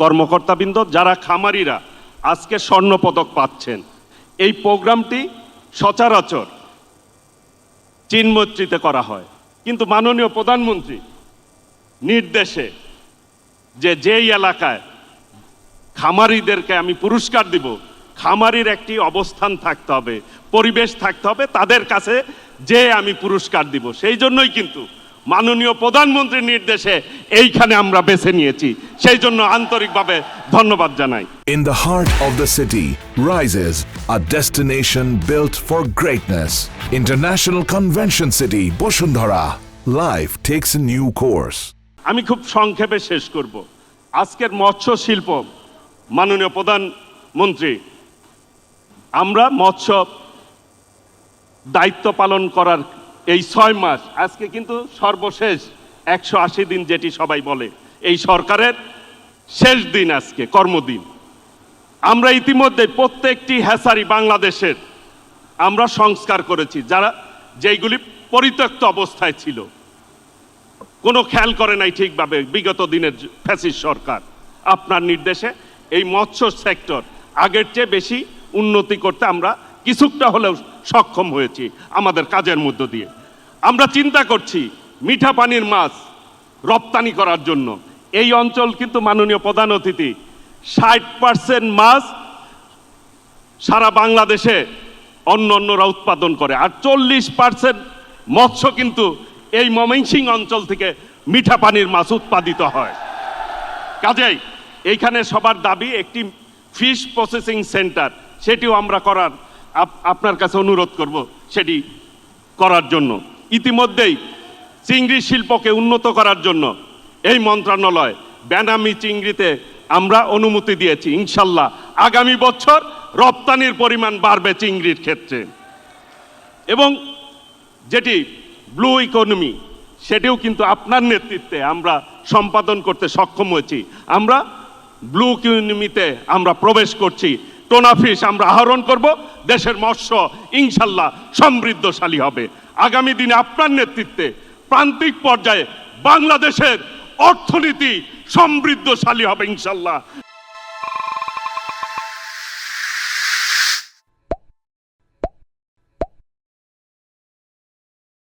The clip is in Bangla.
কর্মকর্তাবৃন্দ, যারা খামারিরা আজকে স্বর্ণপদক পাচ্ছেন, এই প্রোগ্রামটি সচরাচর চীনমৈত্রীতে করা হয়, কিন্তু মাননীয় প্রধানমন্ত্রী নির্দেশে যেই এলাকায় খামারিদেরকে আমি পুরস্কার দিব, খামারির একটি অবস্থান থাকতে হবে, পরিবেশ থাকতে হবে, তাদের কাছে যে আমি পুরস্কার দিব। সেই জন্যই কিন্তু মাননীয় প্রধানমন্ত্রীর নির্দেশে এইখানে আমরা বেছে নিয়েছি, সেই জন্য আন্তরিকভাবে ধন্যবাদ জানাই। In the heart of the city rises a destination built for greatness. International Convention City, Bosundhara. Life takes a new course. আমি খুব সংক্ষেপে শেষ করব। আজকের মৎস্য শিল্প, মাননীয় প্রধানমন্ত্রী, আমরা মৎস্য দায়িত্ব পালন করার এই 6 মাস, আজকে কিন্তু সর্বশেষ 180 দিন যেটি সবাই বলে, এই সরকারের শেষ দিন আজকে, কর্মদিন। আমরা ইতিমধ্যে প্রত্যেকটি হ্যাচারি বাংলাদেশের আমরা সংস্কার করেছি, যেইগুলি পরিত্যক্ত অবস্থায় ছিল, কোনো খেয়াল করে নাই ঠিকভাবে বিগত দিনের ফ্যাসিস্ট সরকার। আপনার নির্দেশে এই মৎস্য সেক্টর আগের চেয়ে বেশি উন্নতি করতে আমরা কিছুটা হলেও সক্ষম হয়েছি আমাদের কাজের মধ্য দিয়ে। আমরা চিন্তা করছি মিঠা পানির মাছ রপ্তানি করার জন্য। এই অঞ্চল কিন্তু মাননীয় প্রধান অতিথি 60% মাছ সারা বাংলাদেশে অন্যরা উৎপাদন করে, আর 40% মৎস্য কিন্তু এই ময়মনসিংহ অঞ্চল থেকে মিঠা পানির মাছ উৎপাদিত হয়। কাজেই এইখানে সবার দাবি একটি ফিশ প্রসেসিং সেন্টার, সেটিও আমরা করার আপনার কাছে অনুরোধ করব, সেটি করার জন্য। ইতিমধ্যেই চিংড়ি শিল্পকে উন্নত করার জন্য এই মন্ত্রণালয় বেনামি চিংড়িতে আমরা অনুমতি দিয়েছি। ইনশাল্লাহ আগামী বছর রপ্তানির পরিমাণ বাড়বে চিংড়ির ক্ষেত্রে। এবং যেটি ব্লু ইকোনমি, সেটিও কিন্তু আপনার নেতৃত্বে আমরা সম্পাদন করতে সক্ষম হয়েছি। আমরা ব্লু ইকোনমিতে আমরা প্রবেশ করছি। টোনা ফিশ আমরা আহরণ করব, দেশের মৎস্য ইনশাল্লাহ সমৃদ্ধশালী হবে। আগামী দিনে আপনার নেতৃত্বে প্রান্তিক পর্যায়ে বাংলাদেশের অর্থনীতি সমৃদ্ধশালী হবে ইনশাল্লাহ।